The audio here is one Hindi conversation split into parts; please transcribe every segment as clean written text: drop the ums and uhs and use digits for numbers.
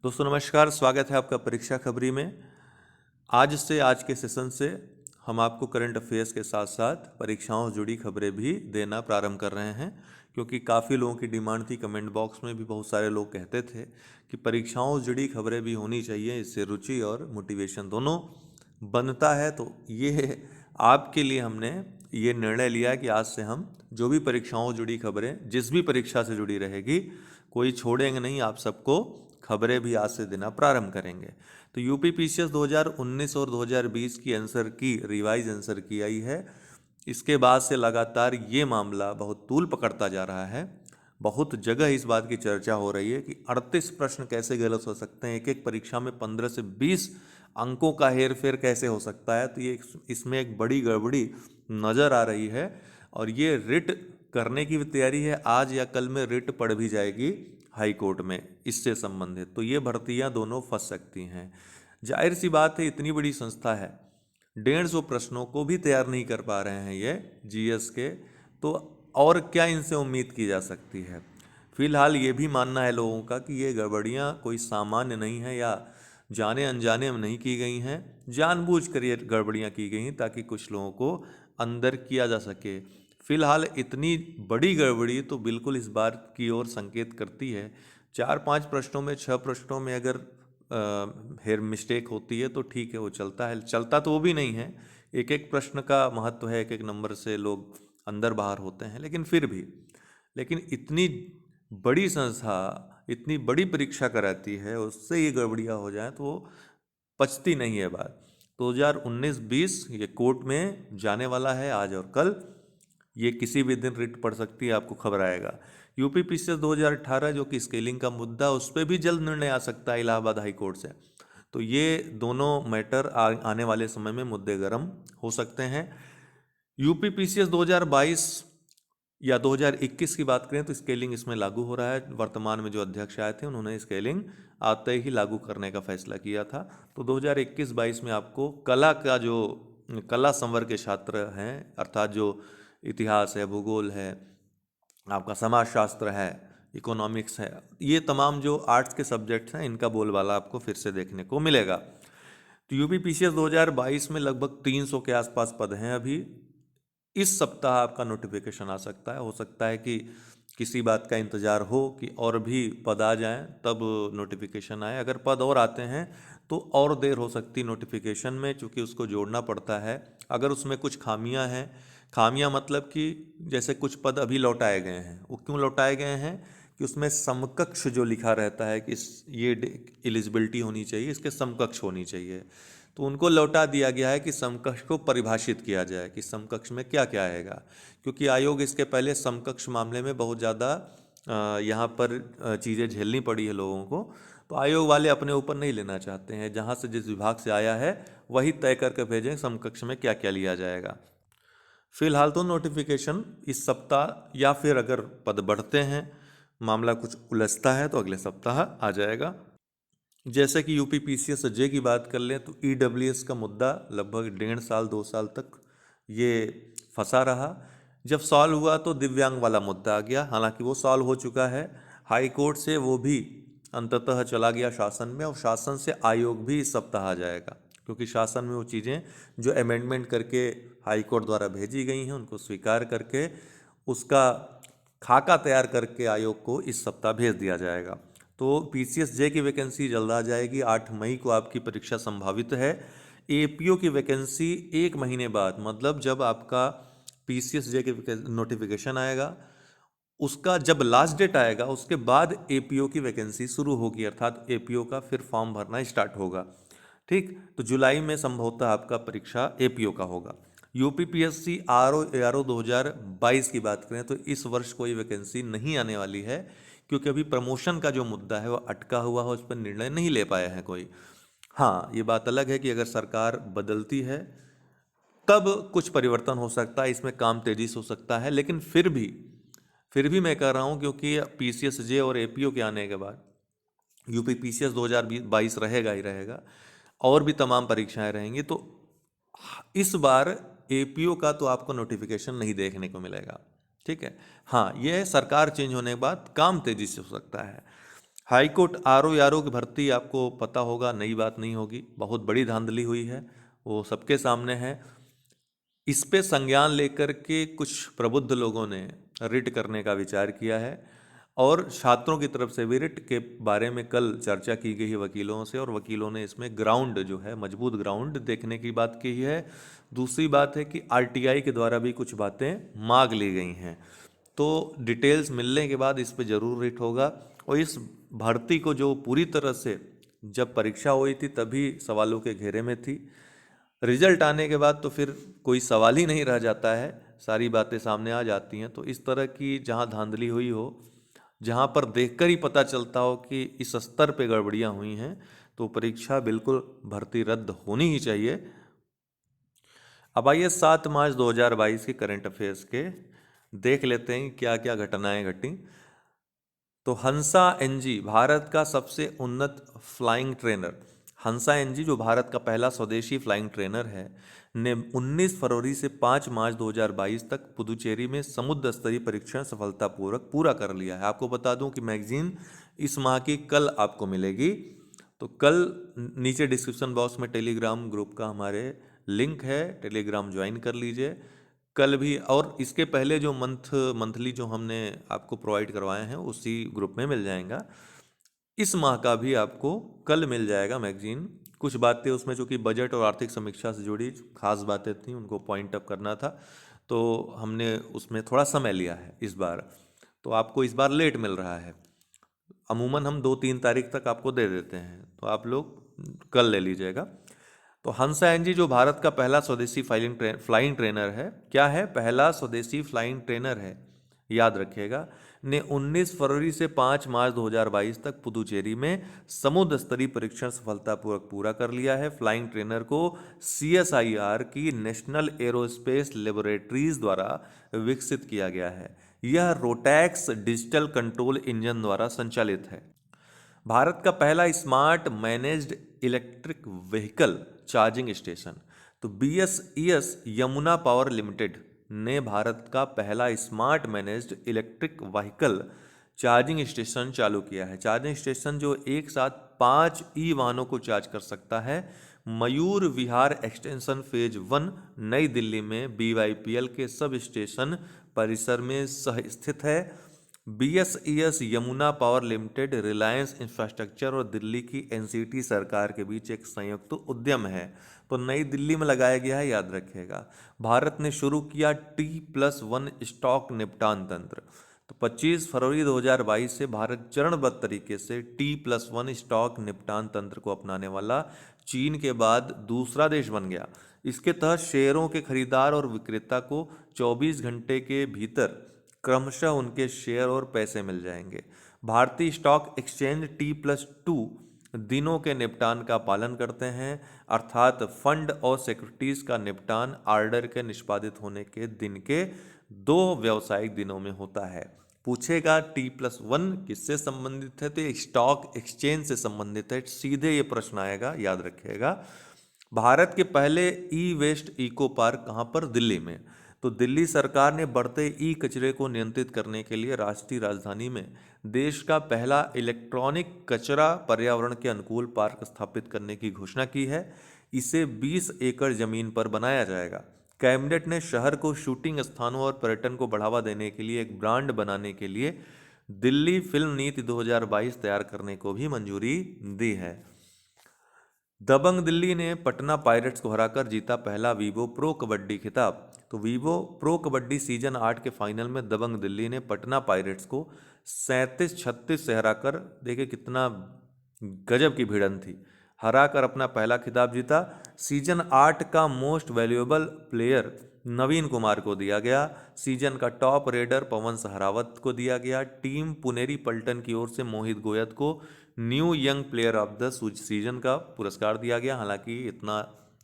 दोस्तों नमस्कार, स्वागत है आपका परीक्षा खबरी में। आज के सेशन से हम आपको करंट अफेयर्स के साथ साथ परीक्षाओं से जुड़ी खबरें भी देना प्रारंभ कर रहे हैं, क्योंकि काफ़ी लोगों की डिमांड थी। कमेंट बॉक्स में भी बहुत सारे लोग कहते थे कि परीक्षाओं से जुड़ी खबरें भी होनी चाहिए, इससे रुचि और मोटिवेशन दोनों बनता है। तो ये आपके लिए हमने ये निर्णय लिया कि आज से हम जो भी परीक्षाओं से जुड़ी खबरें, जिस भी परीक्षा से जुड़ी रहेगी, कोई छोड़ेंगे नहीं। आप सबको खबरें भी आज से देना प्रारंभ करेंगे। तो यूपी पीसीएस 2019 और 2020 की आंसर की रिवाइज आंसर की आई है। इसके बाद से लगातार ये मामला बहुत तूल पकड़ता जा रहा है। बहुत जगह इस बात की चर्चा हो रही है कि 38 प्रश्न कैसे गलत हो सकते हैं, एक एक परीक्षा में 15 से 20 अंकों का हेरफेर कैसे हो सकता है। तो ये इसमें एक बड़ी गड़बड़ी नज़र आ रही है और ये रिट करने की भी तैयारी है। आज या कल में रिट पड़ भी जाएगी हाई कोर्ट में इससे संबंधित। तो ये भर्तियां दोनों फंस सकती हैं। जाहिर सी बात है, इतनी बड़ी संस्था है, 150 प्रश्नों को भी तैयार नहीं कर पा रहे हैं ये जीएस के, तो और क्या इनसे उम्मीद की जा सकती है। फिलहाल ये भी मानना है लोगों का कि ये गड़बड़ियाँ कोई सामान्य नहीं है या जाने अनजाने में नहीं की गई हैं, जानबूझ कर ये गड़बड़ियाँ की गई हैं ताकि कुछ लोगों को अंदर किया जा सके। फिलहाल इतनी बड़ी गड़बड़ी तो बिल्कुल इस बात की ओर संकेत करती है। 4-5 प्रश्नों में, 6 प्रश्नों में अगर हेयर मिस्टेक होती है तो ठीक है, वो चलता है। चलता तो वो भी नहीं है, एक एक प्रश्न का महत्व है, एक एक नंबर से लोग अंदर बाहर होते हैं, लेकिन फिर भी इतनी बड़ी संस्था इतनी बड़ी परीक्षा कराती है, उससे ये गड़बड़ियाँ हो जाएं तो वो पचती नहीं है बात। 2019-20 ये कोर्ट में जाने वाला है आज और कल। ये किसी भी दिन रिट पड़ सकती है, आपको खबर आएगा। यूपी पीसीएस 2018 जो कि स्केलिंग का मुद्दा, उस पर भी जल्द निर्णय आ सकता है इलाहाबाद हाई कोर्ट से। तो ये दोनों मैटर आने वाले समय में मुद्दे गर्म हो सकते हैं। यूपी पीसीएस 2022 या 2021 की बात करें तो स्केलिंग इसमें लागू हो रहा है। वर्तमान में जो अध्यक्ष आए थे उन्होंने स्केलिंग आते ही लागू करने का फैसला किया था। तो 2021-22 में आपको कला संवर्ग के छात्र हैं, अर्थात जो इतिहास है, भूगोल है, आपका समाजशास्त्र है, इकोनॉमिक्स है, ये तमाम जो आर्ट्स के सब्जेक्ट्स हैं, इनका बोलबाला आपको फिर से देखने को मिलेगा। तो यूपी पीसीएस 2022 में लगभग 300 के आसपास पद हैं अभी। इस सप्ताह आपका नोटिफिकेशन आ सकता है। हो सकता है कि किसी बात का इंतज़ार हो कि और भी पद आ जाएं तब नोटिफिकेशन आए। अगर पद और आते हैं तो और देर हो सकती नोटिफिकेशन में, चूँकि उसको जोड़ना पड़ता है। अगर उसमें कुछ खामियां हैं, खामियां मतलब कि जैसे कुछ पद अभी लौटाए गए हैं, वो क्यों लौटाए गए हैं कि उसमें समकक्ष जो लिखा रहता है कि ये एलिजिबिलिटी होनी चाहिए, इसके समकक्ष होनी चाहिए, तो उनको लौटा दिया गया है कि समकक्ष को परिभाषित किया जाए कि समकक्ष में क्या क्या आएगा। क्योंकि आयोग इसके पहले समकक्ष मामले में बहुत ज़्यादा यहाँ पर चीज़ें झेलनी पड़ी है लोगों को। तो आयोग वाले अपने ऊपर नहीं लेना चाहते हैं, जहाँ से जिस विभाग से आया है वही तय करके भेजें समकक्ष में क्या क्या लिया जाएगा। फिलहाल तो नोटिफिकेशन इस सप्ताह, या फिर अगर पद बढ़ते हैं, मामला कुछ उलझता है तो अगले सप्ताह आ जाएगा। जैसे कि यूपी पीसीएस जे की बात कर लें तो ईडब्ल्यूएस का मुद्दा लगभग 1.5 साल 2 साल तक ये फंसा रहा। जब सॉल्व हुआ तो दिव्यांग वाला मुद्दा आ गया, हालांकि वो सॉल्व हो चुका है। हाई कोर्ट से वो भी अंततः चला गया शासन में, और शासन से आयोग भी इस सप्ताह आ जाएगा, क्योंकि शासन में वो चीज़ें जो अमेंडमेंट करके हाई कोर्ट द्वारा भेजी गई हैं उनको स्वीकार करके उसका खाका तैयार करके आयोग को इस सप्ताह भेज दिया जाएगा। तो पीसीएस जे की वैकेंसी जल्द आ जाएगी। 8 मई को आपकी परीक्षा संभावित है। एपीओ की वैकेंसी 1 महीने बाद, मतलब जब आपका पीसीएस जे के नोटिफिकेशन आएगा, उसका जब लास्ट डेट आएगा उसके बाद एपीओ की वैकेंसी शुरू होगी, अर्थात एपीओ का फिर फॉर्म भरना स्टार्ट होगा। ठीक, तो जुलाई में संभवतः आपका परीक्षा एपीओ का होगा। यूपीपीएससी आरओ 2022 की बात करें तो इस वर्ष कोई वैकेंसी नहीं आने वाली है, क्योंकि अभी प्रमोशन का जो मुद्दा है वो अटका हुआ है, उस पर निर्णय नहीं ले पाया है कोई। हाँ, ये बात अलग है कि अगर सरकार बदलती है तब कुछ परिवर्तन हो सकता है, इसमें काम तेजी से हो सकता है। लेकिन फिर भी मैं कह रहा हूँ, क्योंकि पीसीएस जे और एपीओ के आने के बाद यूपी पीसीएस 2022 रहेगा ही रहेगा, और भी तमाम परीक्षाएं रहेंगी। तो इस बार एपीओ का तो आपको नोटिफिकेशन नहीं देखने को मिलेगा। ठीक है, हाँ, यह सरकार चेंज होने के बाद काम तेजी से हो सकता है। हाईकोर्ट आरओ की भर्ती आपको पता होगा, नई बात नहीं होगी, बहुत बड़ी धांधली हुई है, वो सबके सामने है। इस पे संज्ञान लेकर के कुछ प्रबुद्ध लोगों ने रिट करने का विचार किया है और छात्रों की तरफ से भी रिट के बारे में कल चर्चा की गई है वकीलों से, और वकीलों ने इसमें ग्राउंड जो है, मजबूत ग्राउंड देखने की बात की है। दूसरी बात है कि आरटीआई के द्वारा भी कुछ बातें मांग ली गई हैं, तो डिटेल्स मिलने के बाद इस पे जरूर रिट होगा। और इस भर्ती को जो पूरी तरह से जब परीक्षा हुई थी तभी सवालों के घेरे में थी, रिजल्ट आने के बाद तो फिर कोई सवाल ही नहीं रह जाता है, सारी बातें सामने आ जाती हैं। तो इस तरह की जहाँ धांधली हुई हो, जहाँ पर देखकर ही पता चलता हो कि इस स्तर पे गड़बड़ियाँ हुई हैं, तो परीक्षा बिल्कुल भर्ती रद्द होनी ही चाहिए। अब आइए 7 मार्च 2022 के करंट अफेयर्स के देख लेते हैं क्या क्या घटनाएं घटी। तो हंसा एनजी भारत का सबसे उन्नत फ्लाइंग ट्रेनर, हंसा एनजी जो भारत का पहला स्वदेशी फ्लाइंग ट्रेनर है, ने 19 फरवरी से 5 मार्च 2022 तक पुदुचेरी में समुद्र स्तरीय परीक्षण सफलतापूर्वक पूरा कर लिया है। आपको बता दूं कि मैगजीन इस माह की कल आपको मिलेगी, तो कल नीचे डिस्क्रिप्शन बॉक्स में टेलीग्राम ग्रुप का हमारे लिंक है, टेलीग्राम ज्वाइन कर लीजिए। कल भी, और इसके पहले जो मंथली जो हमने आपको प्रोवाइड करवाए हैं उसी ग्रुप में मिल जाएगा। इस माह का भी आपको कल मिल जाएगा मैगजीन। कुछ बातें उसमें जो कि बजट और आर्थिक समीक्षा से जुड़ी खास बातें थी, उनको पॉइंट अप करना था, तो हमने उसमें थोड़ा समय लिया है इस बार, तो आपको इस बार लेट मिल रहा है। अमूमन हम 2-3 तारीख तक आपको दे देते हैं, तो आप लोग कल ले लीजिएगा। तो हंसा एनजी जो भारत का पहला स्वदेशी फ्लाइंग ट्रेनर है, क्या है, पहला स्वदेशी फ्लाइंग ट्रेनर है, याद रखिएगा, ने 19 फरवरी से 5 मार्च 2022 तक पुदुचेरी में समुद्र स्तरीय परीक्षण सफलतापूर्वक पूरा कर लिया है। फ्लाइंग ट्रेनर को सीएसआईआर की नेशनल एरोस्पेस लेबोरेटरीज द्वारा विकसित किया गया है। यह रोटैक्स डिजिटल कंट्रोल इंजन द्वारा संचालित है। भारत का पहला smart managed electric vehicle charging station, तो बीएसईएस यमुना पावर लिमिटेड ने भारत का पहला smart managed electric vehicle charging station चालू किया है। चार्जिंग स्टेशन जो एक साथ 5 ई वाहनों को चार्ज कर सकता है। मयूर विहार एक्सटेंशन फेज 1 नई दिल्ली में बीवाईपीएल के सब स्टेशन परिसर में सह स्थित है। BSES Yamuna power limited Reliance infrastructure और दिल्ली की एनसीटी सरकार के बीच एक संयुक्त उद्यम है, तो नई दिल्ली में लगाया गया है, याद रखिएगा। भारत ने शुरू किया T+1 स्टॉक निपटान तंत्र, तो 25 फरवरी 2022 से भारत चरणबद्ध तरीके से T+1 स्टॉक निपटान तंत्र को अपनाने वाला चीन के बाद दूसरा देश बन गया। इसके तहत शेयरों के खरीदार और विक्रेता को 24 घंटे के भीतर क्रमशः उनके शेयर और पैसे मिल जाएंगे। भारतीय स्टॉक एक्सचेंज T+2 दिनों के निपटान का पालन करते हैं, अर्थात फंड और सिक्योरिटीज का निपटान आर्डर के निष्पादित होने के दिन के 2 व्यावसायिक दिनों में होता है। पूछेगा T+1 किससे संबंधित है, तो ये स्टॉक एक्सचेंज से संबंधित है, सीधे ये प्रश्न आएगा, याद रखिएगा। भारत के पहले ई वेस्ट इको पार्क कहाँ पर, दिल्ली में, तो दिल्ली सरकार ने बढ़ते ई कचरे को नियंत्रित करने के लिए राष्ट्रीय राजधानी में देश का पहला इलेक्ट्रॉनिक कचरा पर्यावरण के अनुकूल पार्क स्थापित करने की घोषणा की है। इसे 20 एकड़ जमीन पर बनाया जाएगा। कैबिनेट ने शहर को शूटिंग स्थानों और पर्यटन को बढ़ावा देने के लिए एक ब्रांड बनाने के लिए दिल्ली फिल्म नीति 2022 तैयार करने को भी मंजूरी दी है। दबंग दिल्ली ने पटना पायरेट्स को हराकर जीता पहला वीवो प्रो कबड्डी खिताब, तो वीवो प्रो कबड्डी सीजन 8 के फाइनल में दबंग दिल्ली ने पटना पायरेट्स को 37-36 से हराकर, देखिए कितना गजब की भिड़ंत थी, हराकर अपना पहला खिताब जीता। सीजन 8 का मोस्ट वैल्यूएबल प्लेयर नवीन कुमार को दिया गया। सीजन का टॉप रेडर पवन सहरावत को दिया गया। टीम पुनेरी पल्टन की ओर से मोहित गोयत को new young player of the season का पुरस्कार दिया गया। हालांकि इतना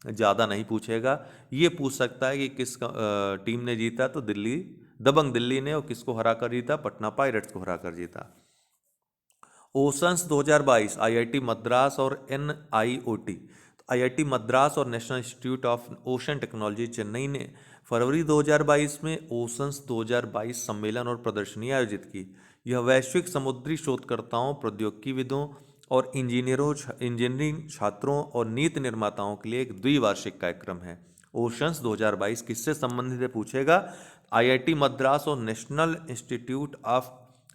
ज़्यादा नहीं पूछेगा, ये पूछ सकता है कि किस टीम ने जीता, तो दबंग दिल्ली ने, और किसको हराकर जीता, पटना पायरेट्स को हराकर जीता। ओशंस 2022 आईआईटी मद्रास और एनआईओटी, आईआईटी मद्रास और national institute of ocean technology Chennai ने फरवरी 2022 में ओशंस 2022 सम्मेलन और प्रदर्शनी आयोजित की। यह वैश्विक समुद्री शोधकर्ताओं, प्रौद्योगिकीविदों और इंजीनियरिंग छात्रों और नीति निर्माताओं के लिए एक द्विवार्षिक कार्यक्रम है। ओशंस 2022 किससे संबंधित है पूछेगा, आईआईटी मद्रास और national institute of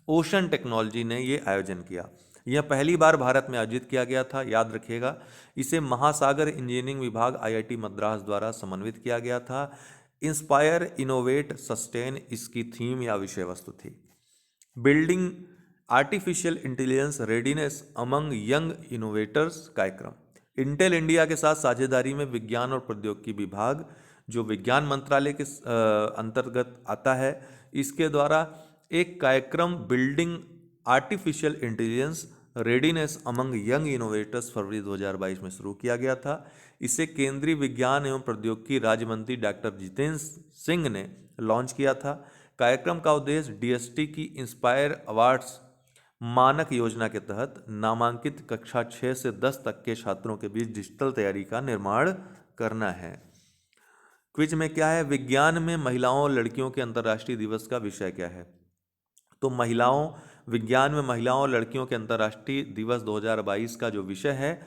ocean technology ने ये आयोजन किया। यह पहली बार भारत में आयोजित किया गया था, याद रखिएगा। इसे महासागर इंजीनियरिंग विभाग आईआईटी मद्रास द्वारा समन्वित किया गया था। इंस्पायर, इनोवेट, सस्टेन इसकी थीम या विषय वस्तु थी। Building artificial intelligence readiness among young innovators कार्यक्रम। इंटेल इंडिया के साथ साझेदारी में विज्ञान और प्रौद्योगिकी विभाग, जो विज्ञान मंत्रालय के अंतर्गत आता है, इसके द्वारा एक कार्यक्रम building artificial intelligence readiness among young innovators फरवरी 2022 में शुरू किया गया था। इसे केंद्रीय विज्ञान एवं प्रौद्योगिकी राज्य मंत्री डॉक्टर जितेंद्र सिंह ने लॉन्च किया था। कार्यक्रम का उद्देश्य डीएसटी की इंस्पायर अवार्ड्स मानक योजना के तहत नामांकित कक्षा 6 से 10 तक के छात्रों के बीच डिजिटल तैयारी का निर्माण करना है। क्विज में क्या है, विज्ञान में महिलाओं और लड़कियों के अंतर्राष्ट्रीय दिवस का विषय क्या है? तो विज्ञान में महिलाओं और लड़कियों के अंतर्राष्ट्रीय दिवस 2022 का जो विषय है,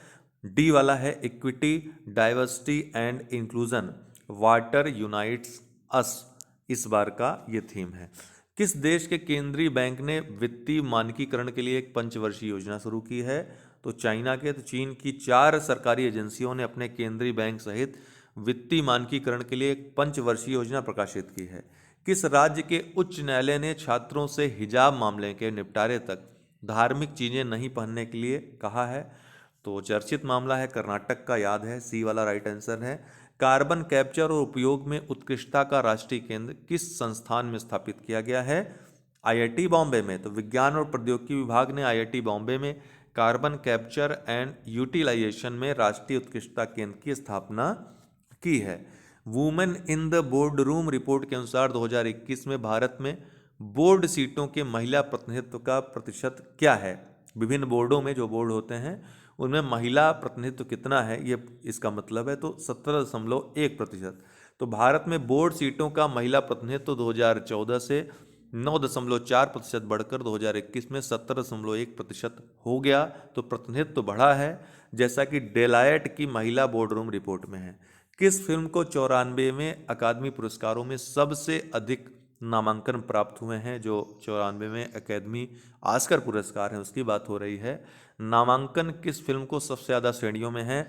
डी वाला है, equity, diversity and inclusion, water unites us, इस बार का ये थीम है। किस देश के केंद्रीय बैंक ने वित्तीय मानकीकरण के लिए एक पंचवर्षीय योजना शुरू की है? तो चाइना के। तो चीन की 4 सरकारी एजेंसियों ने अपने केंद्रीय बैंक सहित वित्तीय मानकीकरण के लिए एक पंचवर्षीय योजना प्रकाशित की है। किस राज्य के उच्च न्यायालय ने छात्रों से हिजाब मामले के निपटारे तक धार्मिक चीजें नहीं पहनने के लिए कहा है? तो चर्चित मामला है कर्नाटक का, याद है, सी वाला राइट आंसर है। कार्बन कैप्चर और उपयोग में उत्कृष्टता का राष्ट्रीय केंद्र किस संस्थान में स्थापित किया गया है? आईआईटी बॉम्बे में। तो विज्ञान और प्रौद्योगिकी विभाग ने आईआईटी बॉम्बे में कार्बन कैप्चर एंड यूटिलाइजेशन में राष्ट्रीय उत्कृष्टता केंद्र की स्थापना की है। Women in the board room report के अनुसार 2021 में भारत में बोर्ड सीटों के महिला प्रतिनिधित्व का प्रतिशत क्या है? विभिन्न बोर्डों में जो बोर्ड होते हैं उनमें महिला प्रतिनिधित्व कितना है, ये इसका मतलब है। तो 17.1%। तो भारत में बोर्ड सीटों का महिला प्रतिनिधित्व 2014 से 9.4% बढ़कर 2021 में 17.1% हो गया। तो प्रतिनिधित्व बढ़ा है, जैसा कि डेलायट की महिला बोर्ड रूम रिपोर्ट में है। किस फिल्म को 94वें अकादमी पुरस्कारों में सबसे अधिक नामांकन प्राप्त हुए हैं? जो 94वें अकादमी ऑस्कर पुरस्कार है उसकी बात हो रही है। नामांकन किस फिल्म को सबसे ज़्यादा श्रेणियों में है?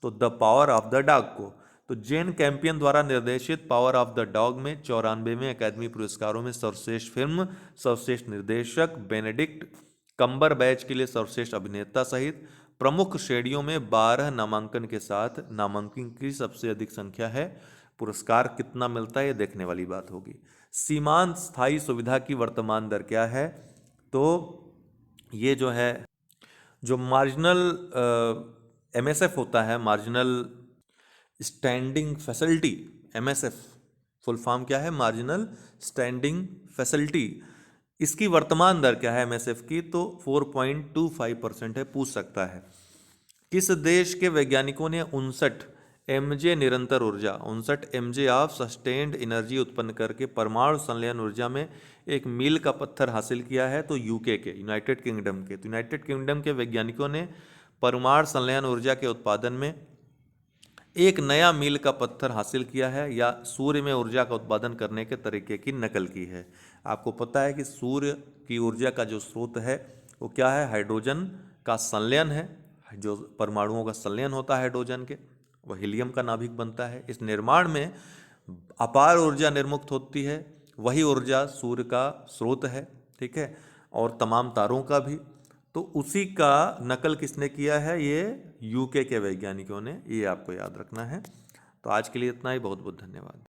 तो the power of the dog को। तो जेन कैंपियन द्वारा निर्देशित पावर ऑफ द डॉग में 94वें अकादमी पुरस्कारों में सर्वश्रेष्ठ फिल्म, सर्वश्रेष्ठ निर्देशक, बेनेडिक्ट कम्बरबैच के लिए सर्वश्रेष्ठ अभिनेता सहित प्रमुख श्रेणियों में 12 नामांकन के साथ नामांकन की सबसे अधिक संख्या है। पुरस्कार कितना मिलता है ये देखने वाली बात होगी। सीमांत स्थायी सुविधा की वर्तमान दर क्या है? तो ये जो है, जो मार्जिनल एमएसएफ होता है, marginal standing facility, MSF full form क्या है? Marginal standing facility. इसकी वर्तमान दर क्या है एमएसएफ की? तो 4.25% है, पूछ सकता है। किस देश के वैज्ञानिकों ने 59 एमजे निरंतर ऊर्जा, 59 एमजे ऑफ सस्टेन्ड एनर्जी उत्पन्न करके परमाणु संलयन ऊर्जा में एक मील का पत्थर हासिल किया है? तो यूके के, यूनाइटेड किंगडम के। तो यूनाइटेड किंगडम के वैज्ञानिकों ने परमाणु संलयन ऊर्जा के उत्पादन में एक नया मील का पत्थर हासिल किया है, या सूर्य में ऊर्जा का उत्पादन करने के तरीके की नकल की है। आपको पता है कि सूर्य की ऊर्जा का जो स्रोत है वो क्या है? हाइड्रोजन का संलयन है। जो परमाणुओं का संलयन होता है हाइड्रोजन के, वह हीलियम का नाभिक बनता है। इस निर्माण में अपार ऊर्जा निर्मुक्त होती है, वही ऊर्जा सूर्य का स्रोत है, ठीक है, और तमाम तारों का भी। तो उसी का नकल किसने किया है? ये यूके के वैज्ञानिकों ने। ये आपको याद रखना है। तो आज के लिए इतना ही, बहुत बहुत धन्यवाद।